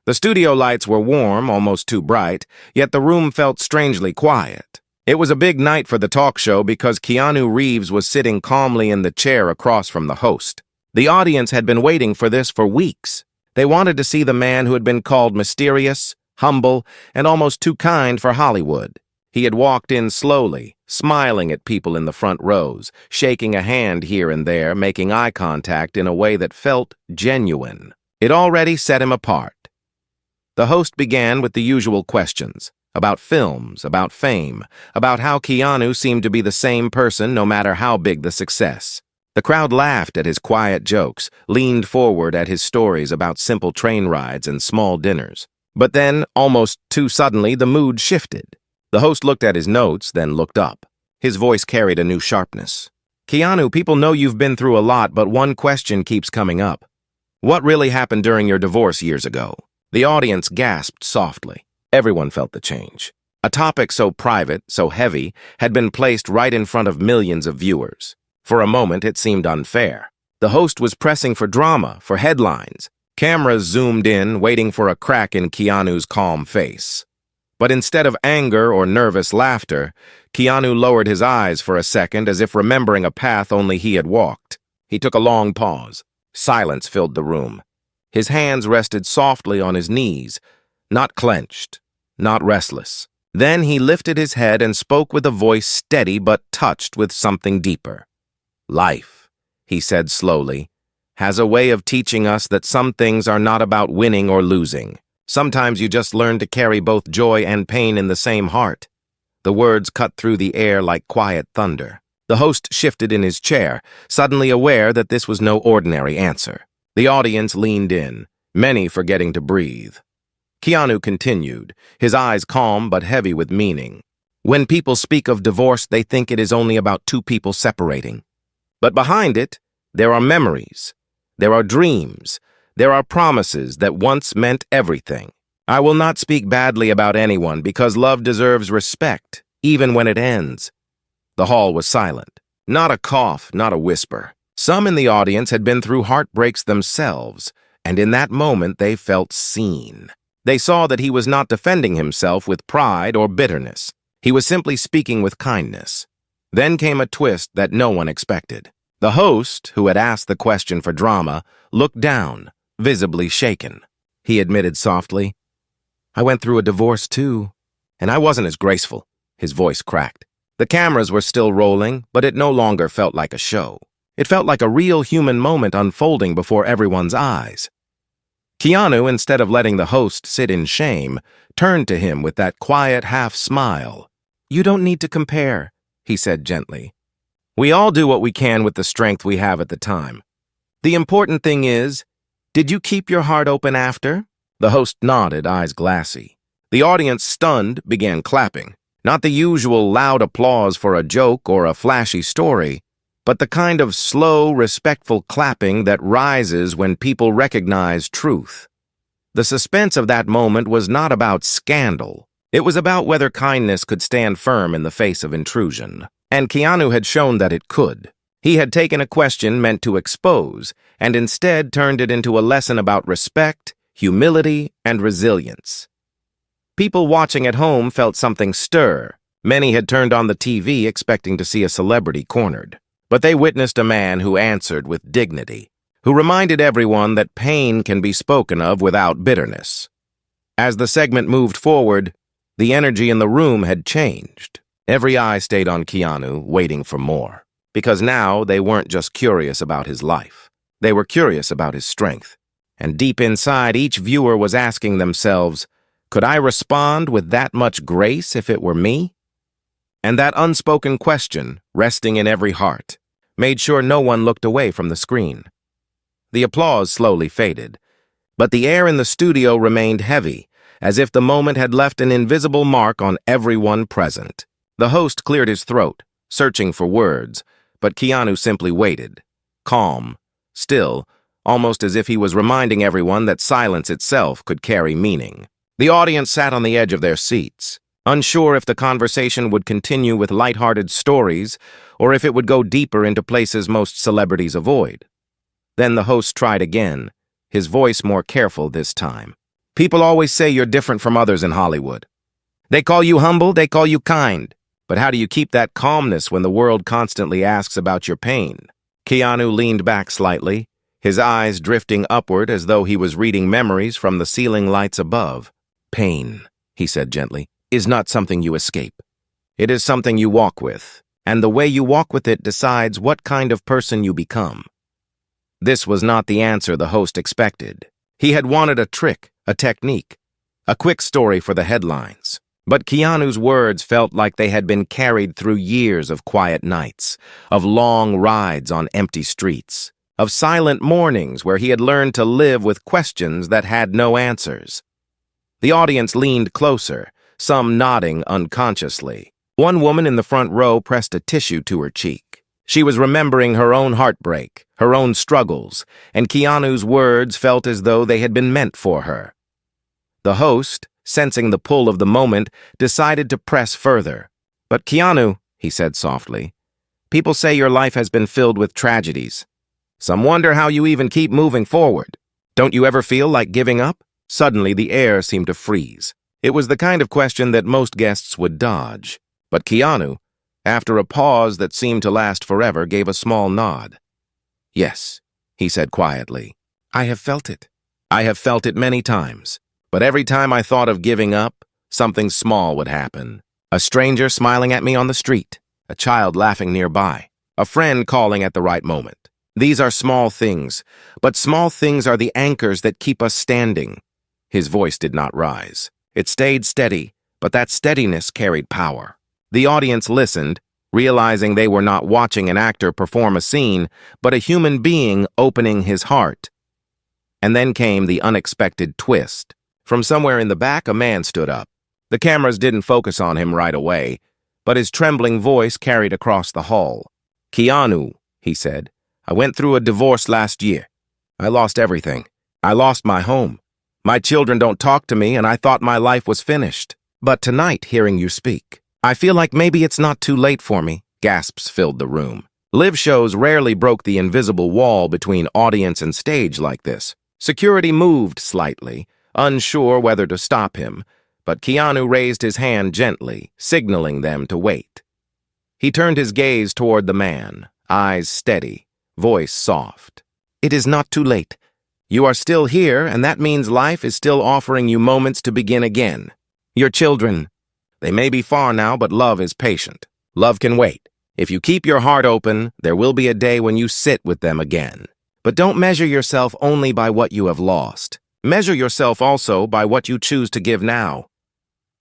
The studio lights were warm, almost too bright, yet the room felt strangely quiet. It was a big night for the talk show because Keanu Reeves was sitting calmly in the chair across from the host. The audience had been waiting for this for weeks. They wanted to see the man who had been called mysterious, humble, and almost too kind for Hollywood. He had walked in slowly, smiling at people in the front rows, shaking a hand here and there, making eye contact in a way that felt genuine. It already set him apart. The host began with the usual questions, about films, about fame, about how Keanu seemed to be the same person no matter how big the success. The crowd laughed at his quiet jokes, leaned forward at his stories about simple train rides and small dinners. But then, almost too suddenly, the mood shifted. The host looked at his notes, then looked up. His voice carried a new sharpness. "Keanu, people know you've been through a lot, but one question keeps coming up. What really happened during your divorce years ago?" The audience gasped softly. Everyone felt the change. A topic so private, so heavy, had been placed right in front of millions of viewers. For a moment, it seemed unfair. The host was pressing for drama, for headlines. Cameras zoomed in, waiting for a crack in Keanu's calm face. But instead of anger or nervous laughter, Keanu lowered his eyes for a second as if remembering a path only he had walked. He took a long pause. Silence filled the room. His hands rested softly on his knees, not clenched, not restless. Then he lifted his head and spoke with a voice steady but touched with something deeper. "Life," he said slowly, "has a way of teaching us that some things are not about winning or losing. Sometimes you just learn to carry both joy and pain in the same heart." The words cut through the air like quiet thunder. The host shifted in his chair, suddenly aware that this was no ordinary answer. The audience leaned in, many forgetting to breathe. Keanu continued, his eyes calm but heavy with meaning. "When people speak of divorce, they think it is only about two people separating. But behind it, there are memories, there are dreams, there are promises that once meant everything. I will not speak badly about anyone because love deserves respect, even when it ends." The hall was silent. Not a cough, not a whisper. Some in the audience had been through heartbreaks themselves, and in that moment they felt seen. They saw that he was not defending himself with pride or bitterness. He was simply speaking with kindness. Then came a twist that no one expected. The host, who had asked the question for drama, looked down, visibly shaken. He admitted softly, "I went through a divorce too, and I wasn't as graceful." His voice cracked. The cameras were still rolling, but it no longer felt like a show. It felt like a real human moment unfolding before everyone's eyes. Keanu, instead of letting the host sit in shame, turned to him with that quiet half-smile. "You don't need to compare," he said gently. "We all do what we can with the strength we have at the time. The important thing is, did you keep your heart open after?" The host nodded, eyes glassy. The audience, stunned, began clapping. Not the usual loud applause for a joke or a flashy story, but the kind of slow, respectful clapping that rises when people recognize truth. The suspense of that moment was not about scandal. It was about whether kindness could stand firm in the face of intrusion. And Keanu had shown that it could. He had taken a question meant to expose, and instead turned it into a lesson about respect, humility, and resilience. People watching at home felt something stir. Many had turned on the TV expecting to see a celebrity cornered. But they witnessed a man who answered with dignity, who reminded everyone that pain can be spoken of without bitterness. As the segment moved forward, the energy in the room had changed. Every eye stayed on Keanu, waiting for more. Because now they weren't just curious about his life. They were curious about his strength. And deep inside, each viewer was asking themselves, could I respond with that much grace if it were me? And that unspoken question, resting in every heart, made sure no one looked away from the screen. The applause slowly faded, but the air in the studio remained heavy, as if the moment had left an invisible mark on everyone present. The host cleared his throat, searching for words, but Keanu simply waited, calm, still, almost as if he was reminding everyone that silence itself could carry meaning. The audience sat on the edge of their seats, unsure if the conversation would continue with lighthearted stories or if it would go deeper into places most celebrities avoid. Then the host tried again, his voice more careful this time. People always say you're different from others in Hollywood. They call you humble, they call you kind. But how do you keep that calmness when the world constantly asks about your pain? Keanu leaned back slightly, his eyes drifting upward as though he was reading memories from the ceiling lights above. Pain, he said gently, is not something you escape. It is something you walk with, and the way you walk with it decides what kind of person you become. This was not the answer the host expected. He had wanted a trick, a technique, a quick story for the headlines. But Keanu's words felt like they had been carried through years of quiet nights, of long rides on empty streets, of silent mornings where he had learned to live with questions that had no answers. The audience leaned closer, some nodding unconsciously. One woman in the front row pressed a tissue to her cheek. She was remembering her own heartbreak, her own struggles, and Keanu's words felt as though they had been meant for her. The host, sensing the pull of the moment, decided to press further. But Keanu, he said softly, people say your life has been filled with tragedies. Some wonder how you even keep moving forward. Don't you ever feel like giving up? Suddenly, the air seemed to freeze. It was the kind of question that most guests would dodge. But Keanu, after a pause that seemed to last forever, gave a small nod. Yes, he said quietly. I have felt it. I have felt it many times. But every time I thought of giving up, something small would happen. A stranger smiling at me on the street, a child laughing nearby, a friend calling at the right moment. These are small things, but small things are the anchors that keep us standing. His voice did not rise. It stayed steady, but that steadiness carried power. The audience listened, realizing they were not watching an actor perform a scene, but a human being opening his heart. And then came the unexpected twist. From somewhere in the back, a man stood up. The cameras didn't focus on him right away, but his trembling voice carried across the hall. Keanu, he said, I went through a divorce last year. I lost everything. I lost my home. My children don't talk to me, and I thought my life was finished. But tonight, hearing you speak, I feel like maybe it's not too late for me. Gasps filled the room. Live shows rarely broke the invisible wall between audience and stage like this. Security moved slightly, unsure whether to stop him, but Keanu raised his hand gently, signaling them to wait. He turned his gaze toward the man, eyes steady, voice soft. It is not too late. You are still here, and that means life is still offering you moments to begin again. Your children, they may be far now, but love is patient. Love can wait. If you keep your heart open, there will be a day when you sit with them again. But don't measure yourself only by what you have lost. Measure yourself also by what you choose to give now.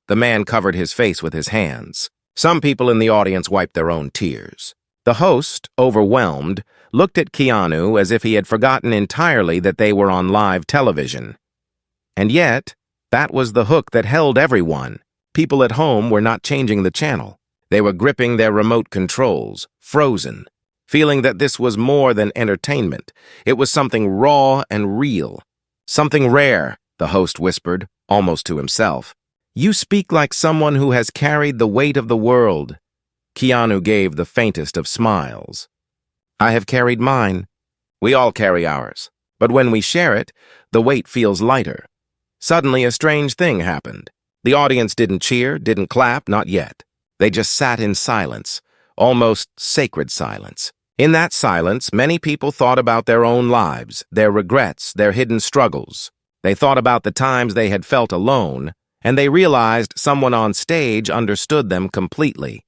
The man covered his face with his hands. Some people in the audience wiped their own tears. The host, overwhelmed, looked at Keanu as if he had forgotten entirely that they were on live television. And yet, that was the hook that held everyone. People at home were not changing the channel. They were gripping their remote controls, frozen, feeling that this was more than entertainment. It was something raw and real. Something rare, the host whispered, almost to himself. You speak like someone who has carried the weight of the world. Keanu gave the faintest of smiles. I have carried mine. We all carry ours. But when we share it, the weight feels lighter. Suddenly, a strange thing happened. The audience didn't cheer, didn't clap, not yet. They just sat in silence, almost sacred silence. In that silence, many people thought about their own lives, their regrets, their hidden struggles. They thought about the times they had felt alone, and they realized someone on stage understood them completely.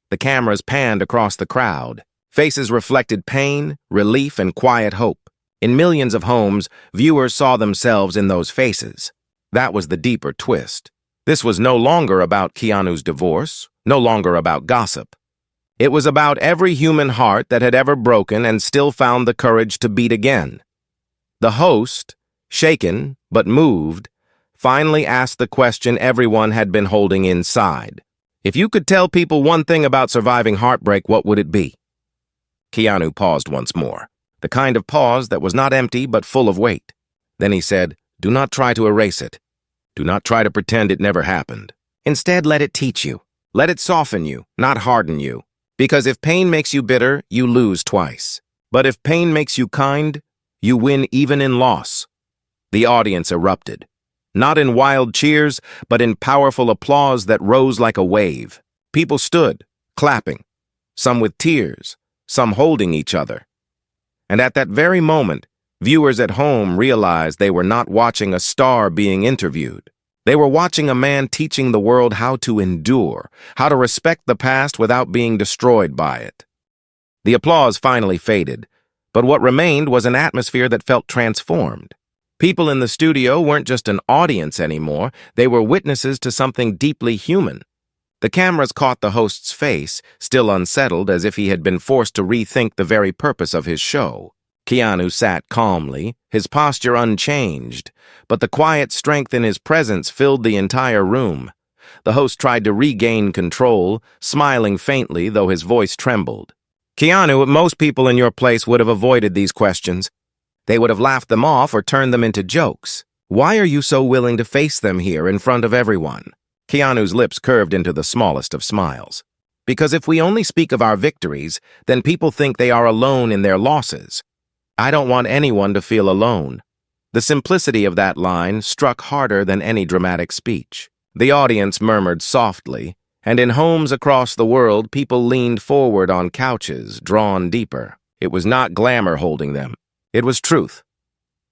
The cameras panned across the crowd. Faces reflected pain, relief, and quiet hope. In millions of homes, viewers saw themselves in those faces. That was the deeper twist. This was no longer about Keanu's divorce, no longer about gossip. It was about every human heart that had ever broken and still found the courage to beat again. The host, shaken but moved, finally asked the question everyone had been holding inside. If you could tell people one thing about surviving heartbreak, what would it be? Keanu paused once more, the kind of pause that was not empty but full of weight. Then he said, do not try to erase it. Do not try to pretend it never happened. Instead, let it teach you. Let it soften you, not harden you. Because if pain makes you bitter, you lose twice. But if pain makes you kind, you win even in loss. The audience erupted. Not in wild cheers, but in powerful applause that rose like a wave. People stood, clapping, some with tears, some holding each other. And at that very moment, viewers at home realized they were not watching a star being interviewed. They were watching a man teaching the world how to endure, how to respect the past without being destroyed by it. The applause finally faded, but what remained was an atmosphere that felt transformed. People in the studio weren't just an audience anymore, they were witnesses to something deeply human. The cameras caught the host's face, still unsettled as if he had been forced to rethink the very purpose of his show. Keanu sat calmly, his posture unchanged, but the quiet strength in his presence filled the entire room. The host tried to regain control, smiling faintly though his voice trembled. Keanu, most people in your place would have avoided these questions. They would have laughed them off or turned them into jokes. Why are you so willing to face them here in front of everyone? Keanu's lips curved into the smallest of smiles. Because if we only speak of our victories, then people think they are alone in their losses. I don't want anyone to feel alone. The simplicity of that line struck harder than any dramatic speech. The audience murmured softly, and in homes across the world, people leaned forward on couches, drawn deeper. It was not glamour holding them. It was truth.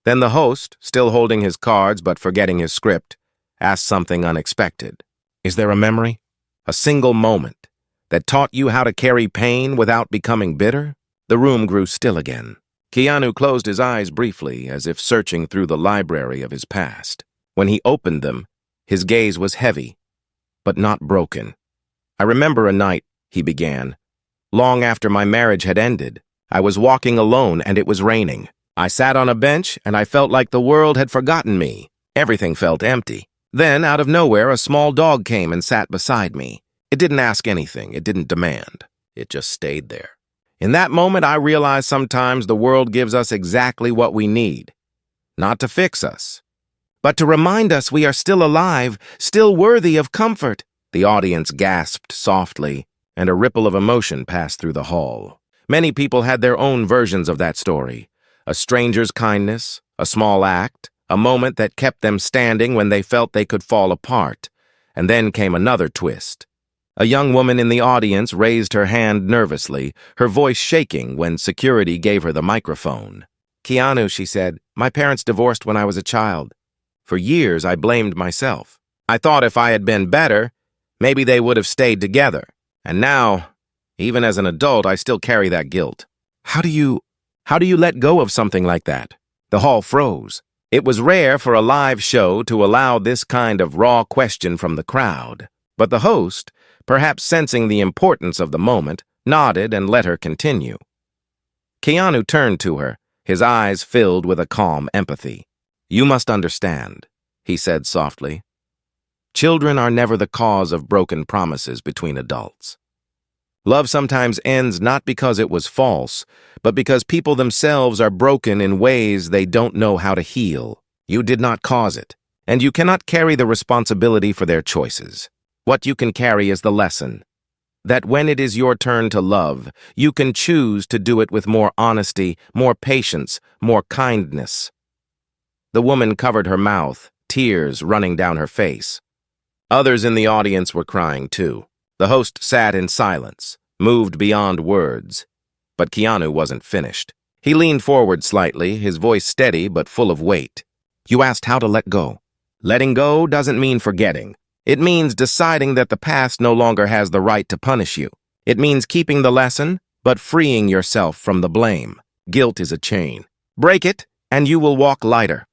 Then the host, still holding his cards but forgetting his script, asked something unexpected. Is there a memory? A single moment that taught you how to carry pain without becoming bitter? The room grew still again. Keanu closed his eyes briefly, as if searching through the library of his past. When he opened them, his gaze was heavy, but not broken. I remember a night, he began. Long after my marriage had ended, I was walking alone and it was raining. I sat on a bench and I felt like the world had forgotten me. Everything felt empty. Then, out of nowhere, a small dog came and sat beside me. It didn't ask anything. It didn't demand. It just stayed there. In that moment, I realized sometimes the world gives us exactly what we need. Not to fix us, but to remind us we are still alive, still worthy of comfort. The audience gasped softly, and a ripple of emotion passed through the hall. Many people had their own versions of that story. A stranger's kindness, a small act, a moment that kept them standing when they felt they could fall apart. And then came another twist. A young woman in the audience raised her hand nervously, her voice shaking when security gave her the microphone. Keanu, she said, my parents divorced when I was a child. For years, I blamed myself. I thought if I had been better, maybe they would have stayed together. And now, even as an adult, I still carry that guilt. How do you let go of something like that? The hall froze. It was rare for a live show to allow this kind of raw question from the crowd. But the host, perhaps sensing the importance of the moment, nodded and let her continue. Keanu turned to her, his eyes filled with a calm empathy. You must understand, he said softly. Children are never the cause of broken promises between adults. Love sometimes ends not because it was false, but because people themselves are broken in ways they don't know how to heal. You did not cause it, and you cannot carry the responsibility for their choices. What you can carry is the lesson, that when it is your turn to love, you can choose to do it with more honesty, more patience, more kindness. The woman covered her mouth, tears running down her face. Others in the audience were crying too. The host sat in silence, moved beyond words. But Keanu wasn't finished. He leaned forward slightly, his voice steady but full of weight. You asked how to let go. Letting go doesn't mean forgetting. It means deciding that the past no longer has the right to punish you. It means keeping the lesson, but freeing yourself from the blame. Guilt is a chain. Break it, and you will walk lighter.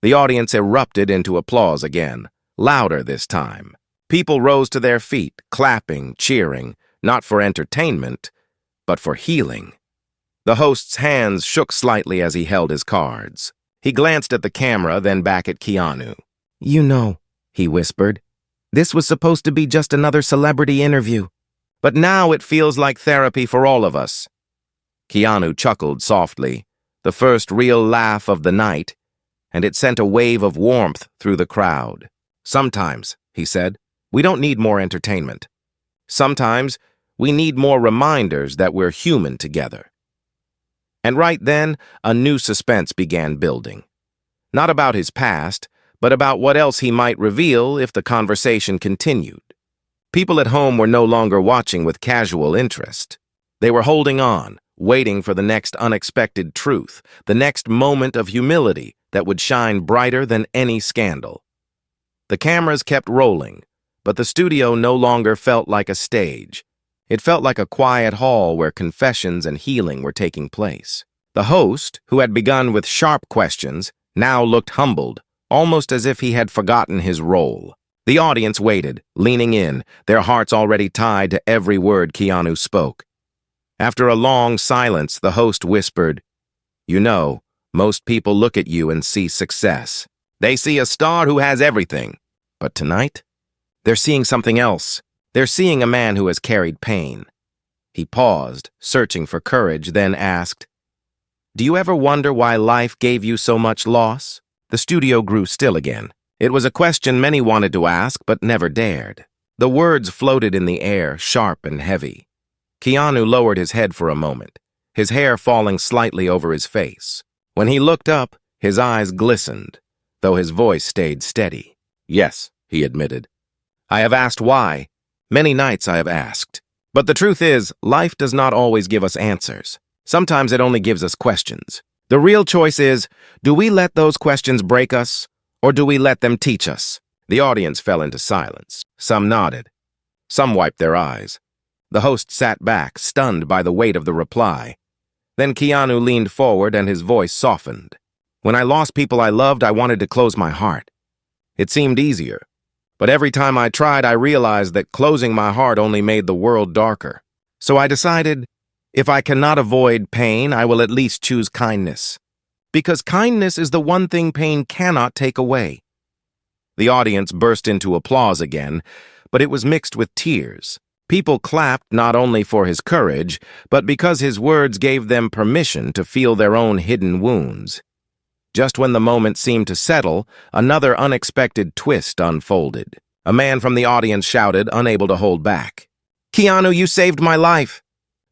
The audience erupted into applause again, louder this time. People rose to their feet, clapping, cheering, not for entertainment, but for healing. The host's hands shook slightly as he held his cards. He glanced at the camera, then back at Keanu. You know, he whispered, this was supposed to be just another celebrity interview. But now it feels like therapy for all of us. Keanu chuckled softly, the first real laugh of the night, and it sent a wave of warmth through the crowd. Sometimes, he said, we don't need more entertainment. Sometimes, we need more reminders that we're human together. And right then, a new suspense began building. Not about his past, but about what else he might reveal if the conversation continued. People at home were no longer watching with casual interest. They were holding on, waiting for the next unexpected truth, the next moment of humility that would shine brighter than any scandal. The cameras kept rolling, but the studio no longer felt like a stage. It felt like a quiet hall where confessions and healing were taking place. The host, who had begun with sharp questions, now looked humbled, almost as if he had forgotten his role. The audience waited, leaning in, their hearts already tied to every word Keanu spoke. After a long silence, the host whispered, "You know, most people look at you and see success. They see a star who has everything. But tonight, they're seeing something else. They're seeing a man who has carried pain." He paused, searching for courage, then asked, "Do you ever wonder why life gave you so much loss?" The studio grew still again. It was a question many wanted to ask, but never dared. The words floated in the air, sharp and heavy. Keanu lowered his head for a moment, his hair falling slightly over his face. When he looked up, his eyes glistened, though his voice stayed steady. "Yes," he admitted. "I have asked why. Many nights I have asked. But the truth is, life does not always give us answers. Sometimes it only gives us questions. The real choice is, do we let those questions break us, or do we let them teach us?" The audience fell into silence. Some nodded. Some wiped their eyes. The host sat back, stunned by the weight of the reply. Then Keanu leaned forward and his voice softened. "When I lost people I loved, I wanted to close my heart. It seemed easier. But every time I tried, I realized that closing my heart only made the world darker. So I decided, if I cannot avoid pain, I will at least choose kindness. Because kindness is the one thing pain cannot take away." The audience burst into applause again, but it was mixed with tears. People clapped not only for his courage, but because his words gave them permission to feel their own hidden wounds. Just when the moment seemed to settle, another unexpected twist unfolded. A man from the audience shouted, unable to hold back, "Keanu, you saved my life!"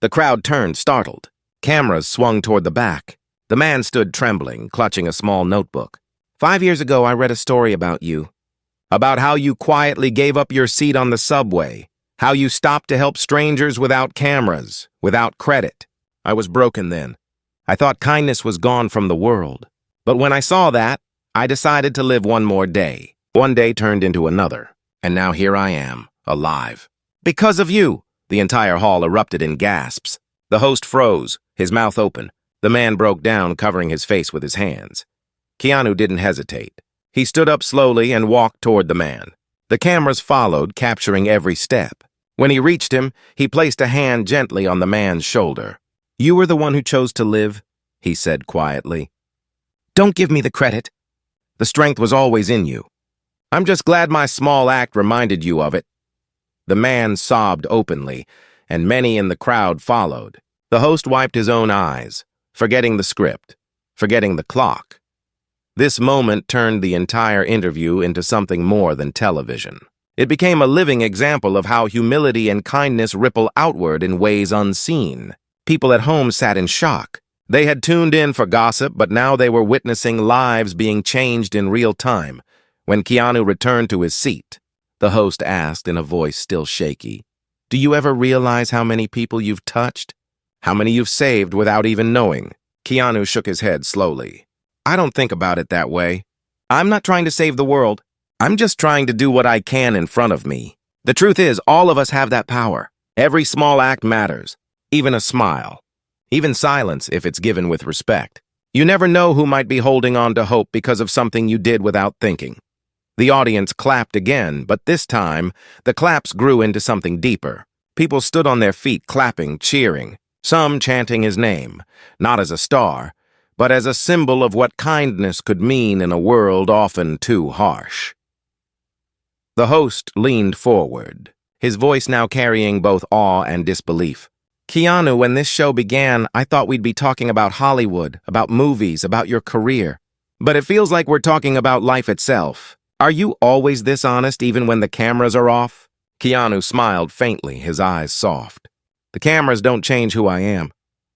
The crowd turned, startled. Cameras swung toward the back. The man stood trembling, clutching a small notebook. "5 years ago, I read a story about you. About how you quietly gave up your seat on the subway. How you stopped to help strangers without cameras, without credit. I was broken then. I thought kindness was gone from the world. But when I saw that, I decided to live one more day. One day turned into another. And now here I am, alive. Because of you!" The entire hall erupted in gasps. The host froze, his mouth open. The man broke down, covering his face with his hands. Keanu didn't hesitate. He stood up slowly and walked toward the man. The cameras followed, capturing every step. When he reached him, he placed a hand gently on the man's shoulder. "You were the one who chose to live," he said quietly. "Don't give me the credit. The strength was always in you. I'm just glad my small act reminded you of it." The man sobbed openly, and many in the crowd followed. The host wiped his own eyes, forgetting the script, forgetting the clock. This moment turned the entire interview into something more than television. It became a living example of how humility and kindness ripple outward in ways unseen. People at home sat in shock. They had tuned in for gossip, but now they were witnessing lives being changed in real time. When Keanu returned to his seat, the host asked in a voice still shaky, "Do you ever realize how many people you've touched? How many you've saved without even knowing?" Keanu shook his head slowly. "I don't think about it that way. I'm not trying to save the world. I'm just trying to do what I can in front of me. The truth is, all of us have that power. Every small act matters, even a smile. Even silence if it's given with respect. You never know who might be holding on to hope because of something you did without thinking." The audience clapped again, but this time, the claps grew into something deeper. People stood on their feet, clapping, cheering, some chanting his name, not as a star, but as a symbol of what kindness could mean in a world often too harsh. The host leaned forward, his voice now carrying both awe and disbelief. "Keanu, when this show began, I thought we'd be talking about Hollywood, about movies, about your career. But it feels like we're talking about life itself. Are you always this honest even when the cameras are off?" Keanu smiled faintly, his eyes soft. "The cameras don't change who I am.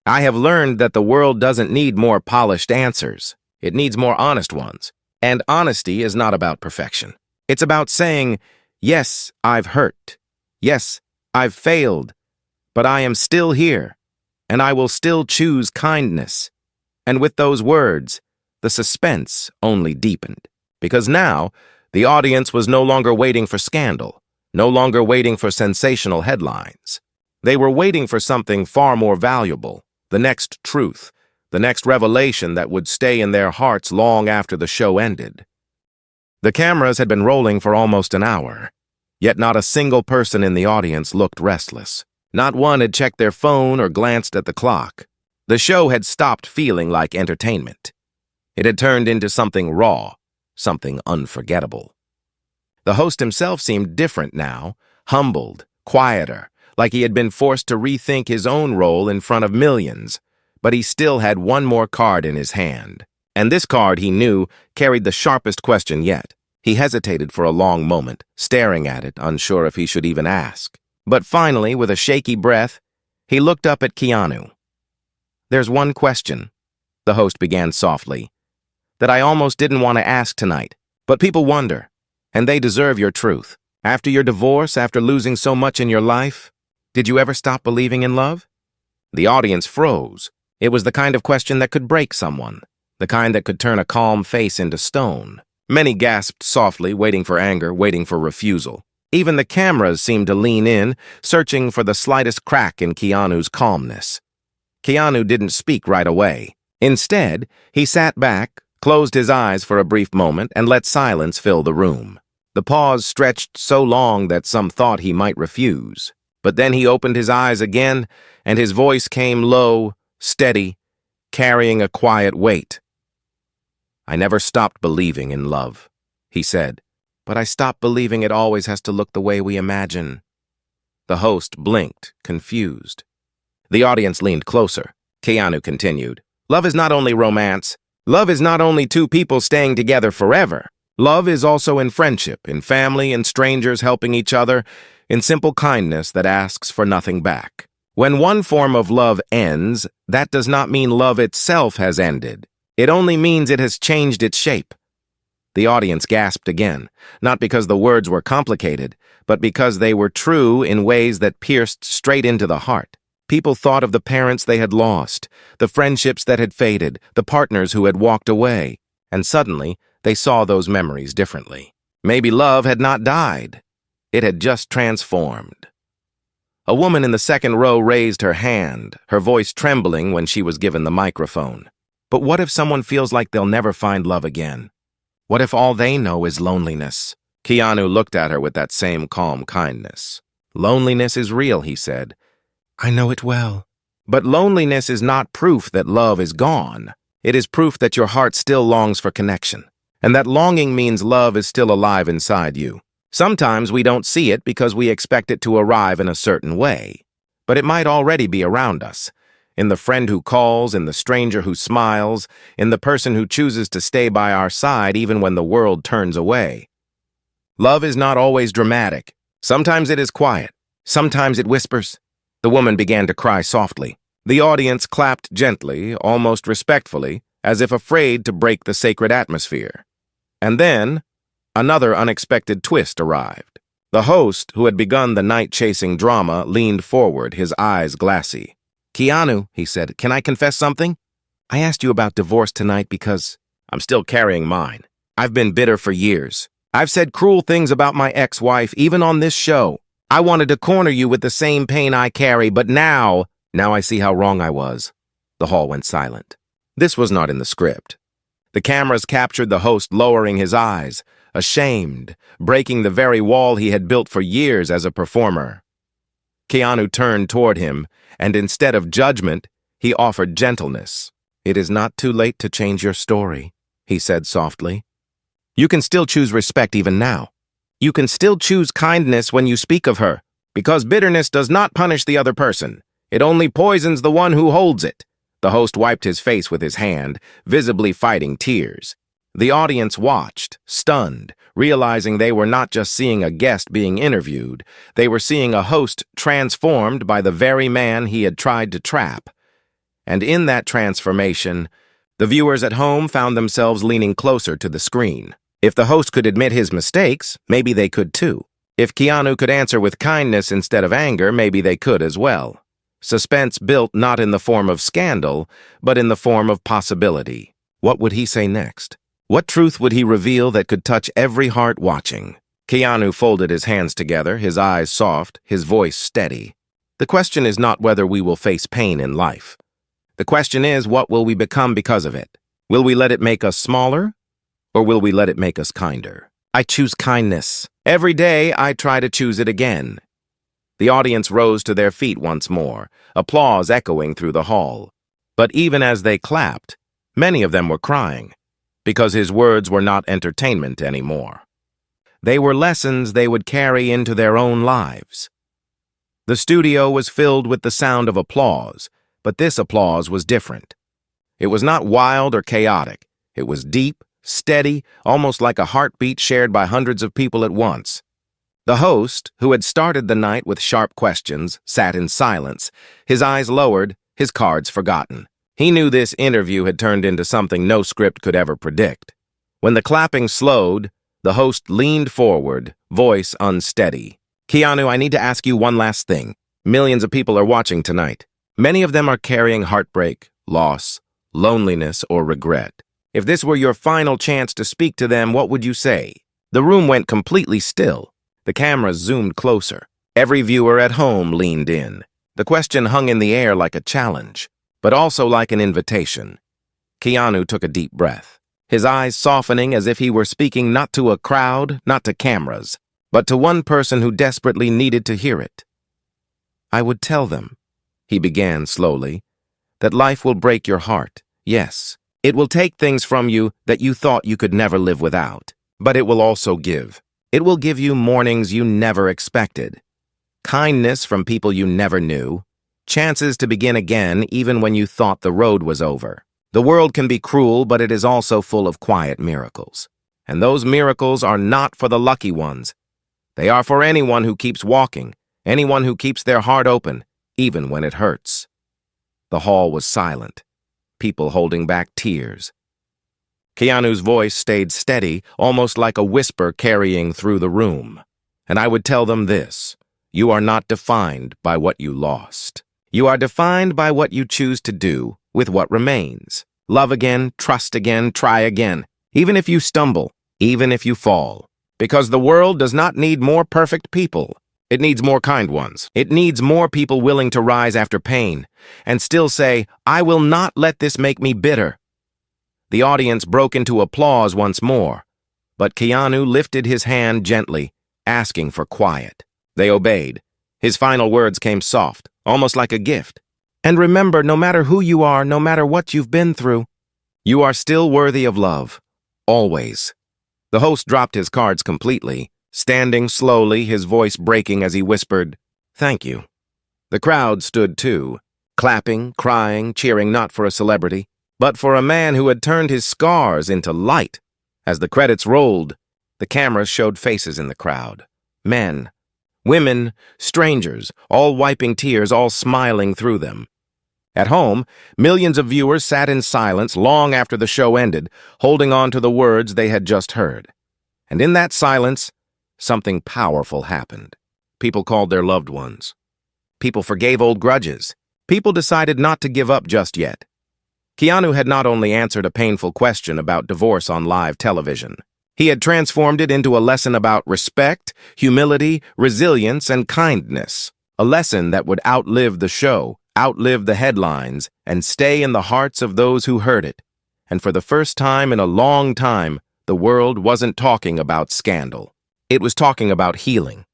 I have learned that the world doesn't need more polished answers. It needs more honest ones. And honesty is not about perfection. It's about saying, yes, I've hurt. Yes, I've failed. But I am still here, and I will still choose kindness. And with those words, the suspense only deepened. Because now, the audience was no longer waiting for scandal, no longer waiting for sensational headlines. They were waiting for something far more valuable, the next truth, the next revelation that would stay in their hearts long after the show ended. The cameras had been rolling for almost an hour, yet not a single person in the audience looked restless. Not one had checked their phone or glanced at the clock. The show had stopped feeling like entertainment. It had turned into something raw, something unforgettable. The host himself seemed different now, humbled, quieter, like he had been forced to rethink his own role in front of millions. But he still had one more card in his hand. And this card, he knew, carried the sharpest question yet. He hesitated for a long moment, staring at it, unsure if he should even ask. But finally, with a shaky breath, he looked up at Keanu. "There's one question," the host began softly, "that I almost didn't want to ask tonight. But people wonder, and they deserve your truth. After your divorce, after losing so much in your life, did you ever stop believing in love?" The audience froze. It was the kind of question that could break someone, the kind that could turn a calm face into stone. Many gasped softly, waiting for anger, waiting for refusal. Even the cameras seemed to lean in, searching for the slightest crack in Keanu's calmness. Keanu didn't speak right away. Instead, he sat back, closed his eyes for a brief moment, and let silence fill the room. The pause stretched so long that some thought he might refuse. But then he opened his eyes again, and his voice came low, steady, carrying a quiet weight. "I never stopped believing in love," he said, "but I stopped believing it always has to look the way we imagine." The host blinked, confused. The audience leaned closer. Keanu continued, "Love is not only romance. Love is not only two people staying together forever. Love is also in friendship, in family, in strangers helping each other, in simple kindness that asks for nothing back. When one form of love ends, that does not mean love itself has ended. It only means it has changed its shape." The audience gasped again, not because the words were complicated, but because they were true in ways that pierced straight into the heart. People thought of the parents they had lost, the friendships that had faded, the partners who had walked away, and suddenly they saw those memories differently. Maybe love had not died. It had just transformed. A woman in the second row raised her hand, her voice trembling when she was given the microphone. But what if someone feels like they'll never find love again? What if all they know is loneliness? Keanu looked at her with that same calm kindness. "Loneliness is real," he said. "I know it well. But loneliness is not proof that love is gone. It is proof that your heart still longs for connection, and that longing means love is still alive inside you. Sometimes we don't see it because we expect it to arrive in a certain way, but it might already be around us, in the friend who calls, in the stranger who smiles, in the person who chooses to stay by our side even when the world turns away. Love is not always dramatic. Sometimes it is quiet. Sometimes it whispers." The woman began to cry softly. The audience clapped gently, almost respectfully, as if afraid to break the sacred atmosphere. And then, another unexpected twist arrived. The host, who had begun the night-chasing drama, leaned forward, his eyes glassy. "Keanu," he said, "can I confess something? I asked you about divorce tonight because I'm still carrying mine. I've been bitter for years. I've said cruel things about my ex-wife, even on this show. I wanted to corner you with the same pain I carry, but now I see how wrong I was." The hall went silent. This was not in the script. The cameras captured the host lowering his eyes, ashamed, breaking the very wall he had built for years as a performer. Keanu turned toward him, and instead of judgment, he offered gentleness. "It is not too late to change your story," he said softly. "You can still choose respect even now. You can still choose kindness when you speak of her, because bitterness does not punish the other person. It only poisons the one who holds it." The host wiped his face with his hand, visibly fighting tears. The audience watched, stunned, realizing they were not just seeing a guest being interviewed, they were seeing a host transformed by the very man he had tried to trap. And in that transformation, The viewers at home found themselves leaning closer to the screen. If the host could admit his mistakes, maybe they could too. If Keanu could answer with kindness instead of anger, maybe they could as well. Suspense built not in the form of scandal, but in the form of possibility. What would he say next? What truth would he reveal that could touch every heart watching? Keanu folded his hands together, his eyes soft, his voice steady. The question is not whether we will face pain in life. The question is, what will we become because of it? Will we let it make us smaller, or will we let it make us kinder? I choose kindness. Every day, I try to choose it again. The audience rose to their feet once more, applause echoing through the hall. But even as they clapped, many of them were crying, because his words were not entertainment anymore. They were lessons they would carry into their own lives. The studio was filled with the sound of applause, but this applause was different. It was not wild or chaotic. It was deep, steady, almost like a heartbeat shared by hundreds of people at once. The host, who had started the night with sharp questions, sat in silence, his eyes lowered, his cards forgotten. He knew this interview had turned into something no script could ever predict. When the clapping slowed, the host leaned forward, voice unsteady. Keanu, I need to ask you one last thing. Millions of people are watching tonight. Many of them are carrying heartbreak, loss, loneliness, or regret. If this were your final chance to speak to them, what would you say? The room went completely still. The cameras zoomed closer. Every viewer at home leaned in. The question hung in the air like a challenge, but also like an invitation. Keanu took a deep breath, his eyes softening as if he were speaking not to a crowd, not to cameras, but to one person who desperately needed to hear it. I would tell them, he began slowly, that life will break your heart, yes. It will take things from you that you thought you could never live without, but it will also give. It will give you mornings you never expected, kindness from people you never knew, chances to begin again even when you thought the road was over. The world can be cruel, but it is also full of quiet miracles. And those miracles are not for the lucky ones. They are for anyone who keeps walking, anyone who keeps their heart open, even when it hurts. The hall was silent, people holding back tears. Keanu's voice stayed steady, almost like a whisper carrying through the room. And I would tell them this: you are not defined by what you lost. You are defined by what you choose to do with what remains. Love again, trust again, try again, even if you stumble, even if you fall. Because the world does not need more perfect people. It needs more kind ones. It needs more people willing to rise after pain and still say, I will not let this make me bitter. The audience broke into applause once more, but Keanu lifted his hand gently, asking for quiet. They obeyed. His final words came soft, almost like a gift. And remember, no matter who you are, no matter what you've been through, you are still worthy of love. Always. The host dropped his cards completely, standing slowly, his voice breaking as he whispered, Thank you. The crowd stood too, clapping, crying, cheering not for a celebrity, but for a man who had turned his scars into light. As the credits rolled, the cameras showed faces in the crowd. Men, women, strangers, all wiping tears, all smiling through them. At home, millions of viewers sat in silence long after the show ended, holding on to the words they had just heard. And in that silence, something powerful happened. People called their loved ones. People forgave old grudges. People decided not to give up just yet. Keanu had not only answered a painful question about divorce on live television. He had transformed it into a lesson about respect, humility, resilience, and kindness. A lesson that would outlive the show, outlive the headlines, and stay in the hearts of those who heard it. And for the first time in a long time, the world wasn't talking about scandal. It was talking about healing.